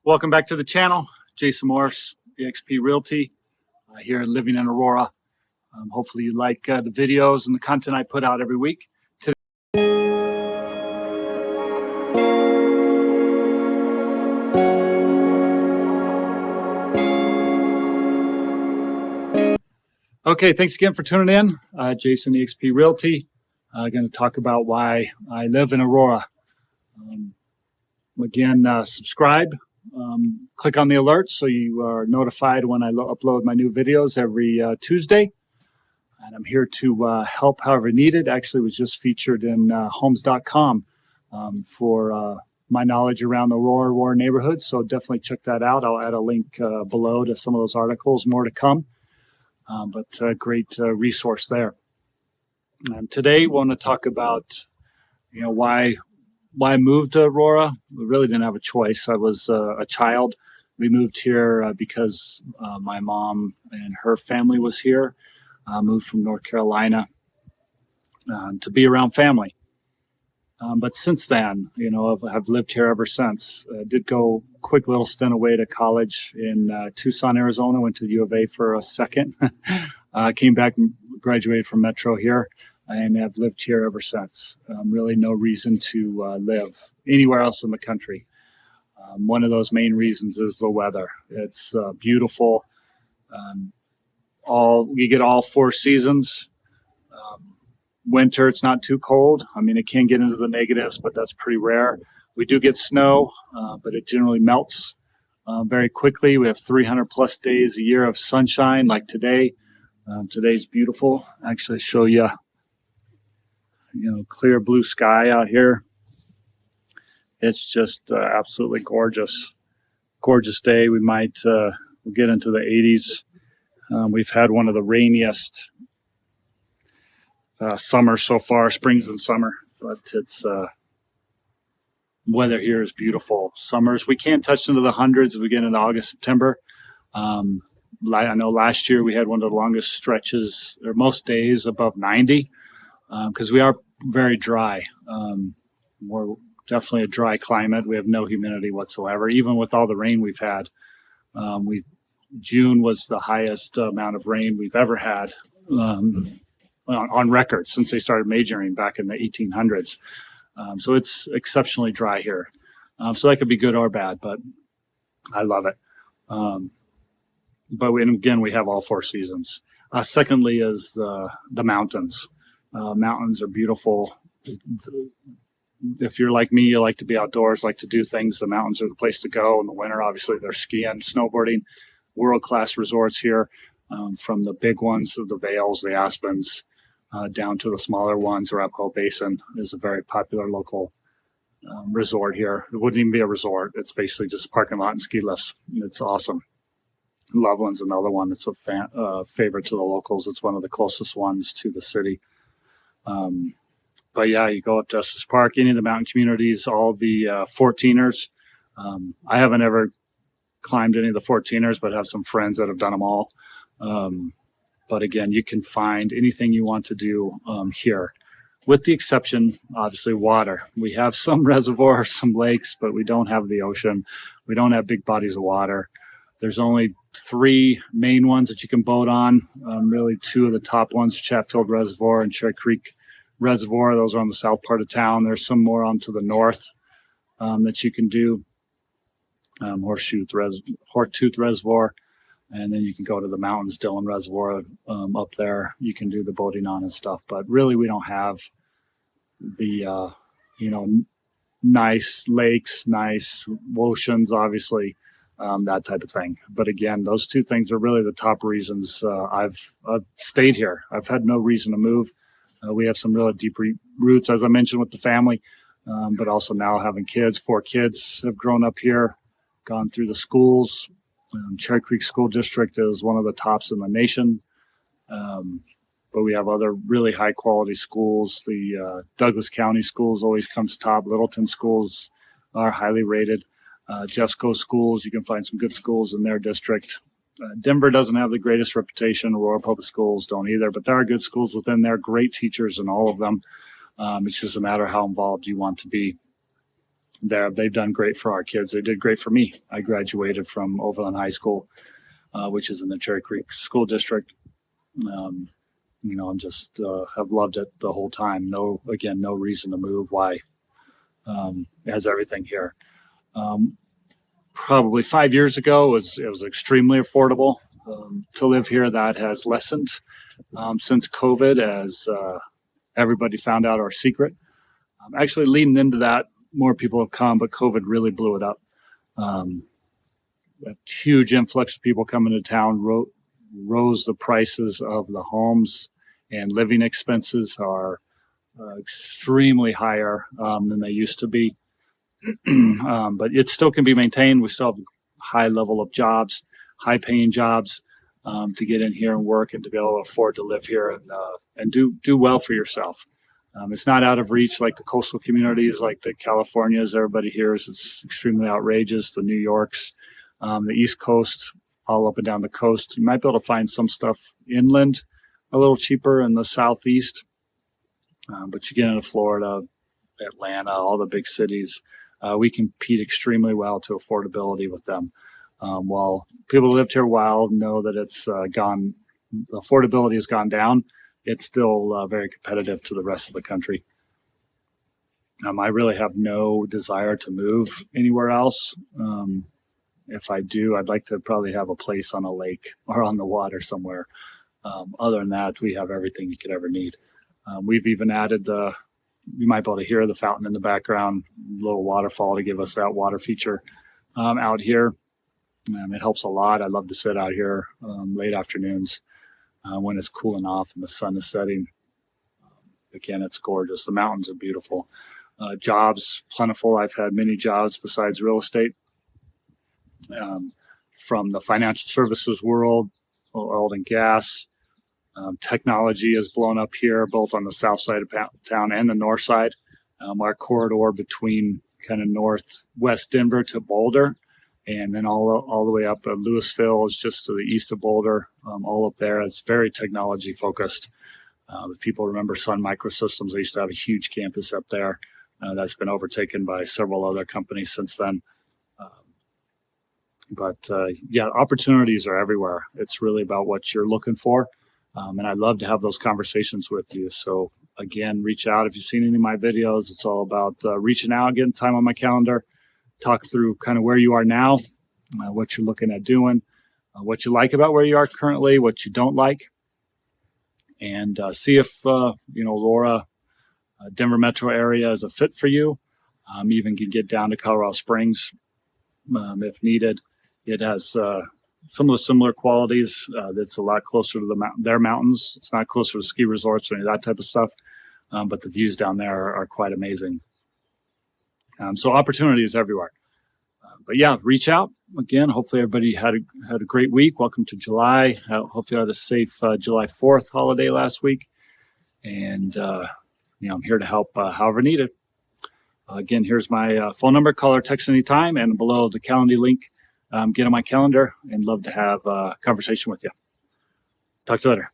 Welcome back to the channel. Jason Morris, eXp Realty, here living in Aurora. Hopefully you like the videos and the content I put out every week. Okay, thanks again for tuning in. Jason, eXp Realty. Going to talk about why I live in Aurora. Again, subscribe. Click on the alerts so you are notified when I upload my new videos every Tuesday. And I'm here to help however needed. Actually, was just featured in homes.com for my knowledge around the Aurora neighborhood. So definitely check that out. I'll add a link below to some of those articles, more to come. But great resource there. Today, we want to talk about, why I moved to Aurora. We really didn't have a choice. I was a child. We moved here because my mom and her family was here. Moved from North Carolina to be around family. But since then, I've lived here ever since. Did go quick little stint away to college in Tucson, Arizona. Went to the U of A for a second. Came back and graduated from Metro here. And have lived here ever since. Really no reason to live anywhere else in the country. One of those main reasons is the weather. It's beautiful. You get all four seasons. Winter, it's not too cold. I mean, it can get into the negatives, but that's pretty rare. We do get snow, but it generally melts very quickly. We have 300 plus days a year of sunshine like today. Today's beautiful. Actually, show you. Clear blue sky out here. It's just absolutely gorgeous. Gorgeous day. We might we'll get into the 80s. We've had one of the rainiest summers so far, springs and summer, but it's weather here is beautiful. Summers, we can't touch into the hundreds as we get into August, September. I know last year we had one of the longest stretches, or most days above 90. Because we are very dry. We're definitely a dry climate. We have no humidity whatsoever, even with all the rain we've had. June was the highest amount of rain we've ever had on record since they started measuring back in the 1800s. So it's exceptionally dry here. So that could be good or bad, but I love it. Again, we have all four seasons. Secondly is the mountains. Mountains are beautiful. If you're like me, you like to be outdoors, like to do things. The mountains are the place to go. In the winter, obviously, they're skiing, snowboarding. World-class resorts here, from the big ones, the Vales, the Aspens, down to the smaller ones. Arapahoe Basin is a very popular local resort here. It wouldn't even be a resort. It's basically just a parking lot and ski lifts. It's awesome. Loveland's another one that's a favorite to the locals. It's one of the closest ones to the city. But yeah, you go up to Estes Park, any of the mountain communities, all the 14ers. I haven't ever climbed any of the 14ers, but have some friends that have done them all. But again, you can find anything you want to do here, with the exception, obviously, water. We have some reservoirs, some lakes, but we don't have the ocean. We don't have big bodies of water. There's only three main ones that you can boat on. Really, two of the top ones, Chatfield Reservoir and Cherry Creek Reservoir. Those are on the south part of town. There's some more on to the north that you can do. Horsetooth Reservoir. And then you can go to the mountains, Dillon Reservoir up there. You can do the boating on and stuff. But really, we don't have the, nice lakes, nice oceans, obviously. That type of thing. But again, those two things are really the top reasons I've stayed here. I've had no reason to move. We have some really deep roots, as I mentioned, with the family, but also now having kids. 4 kids have grown up here, gone through the schools. Cherry Creek School District is one of the tops in the nation. But we have other really high quality schools. The Douglas County schools always comes top. Littleton schools are highly rated. Jeffco schools, you can find some good schools in their district. Denver doesn't have the greatest reputation. Aurora Public Schools don't either, but there are good schools within there, great teachers in all of them. It's just a matter of how involved you want to be. they've done great for our kids. They did great for me. I graduated from Overland High School, which is in the Cherry Creek School District. I'm just have loved it the whole time. No reason to move. Why? It has everything here. Probably 5 years ago, it was extremely affordable to live here. That has lessened since COVID, as everybody found out our secret. Actually, leading into that, more people have come, but COVID really blew it up. A huge influx of people coming to town rose the prices of the homes, and living expenses are extremely higher than they used to be. But it still can be maintained. We still have a high level of jobs, high paying jobs, to get in here and work and to be able to afford to live here and do well for yourself. It's not out of reach like the coastal communities, like the Californias. Everybody hears it's extremely outrageous. The New Yorks, the East Coast, all up and down the coast. You might be able to find some stuff inland a little cheaper in the Southeast. But you get into Florida, Atlanta, all the big cities, we compete extremely well to affordability with them. While people who lived here a while know that it's affordability has gone down, it's still very competitive to the rest of the country. I really have no desire to move anywhere else. If I do, I'd like to probably have a place on a lake or on the water somewhere. Other than that, we have everything you could ever need. We've even added you might be able to hear the fountain in the background, little waterfall to give us that water feature out here. It helps a lot. I love to sit out here late afternoons when it's cooling off and the sun is setting. Again, it's gorgeous. The mountains are beautiful. Jobs, plentiful. I've had many jobs besides real estate. From the financial services world, oil and gas. Technology has blown up here, both on the south side of town and the north side. Our corridor between kind of northwest Denver to Boulder, and then all the way up at Louisville is just to the east of Boulder. All up there, it's very technology focused. If people remember Sun Microsystems, they used to have a huge campus up there. That's been overtaken by several other companies since then. But opportunities are everywhere. It's really about what you're looking for. And I'd love to have those conversations with you. So again, reach out. If you've seen any of my videos, it's all about reaching out, getting time on my calendar, talk through kind of where you are now, what you're looking at doing, what you like about where you are currently, what you don't like, and see if, Aurora, Denver metro area is a fit for you. Even can get down to Colorado Springs if needed. It has some of the similar qualities. That's a lot closer to their mountains. It's not closer to ski resorts or any of that type of stuff, but the views down there are quite amazing. So opportunities everywhere. But yeah, reach out again. Hopefully everybody had a great week. Welcome to July. Hopefully you had a safe July 4th holiday last week. And I'm here to help however needed. Again, here's my phone number. Call or text anytime, and below the calendar link. Get on my calendar, and love to have a conversation with you. Talk to you later.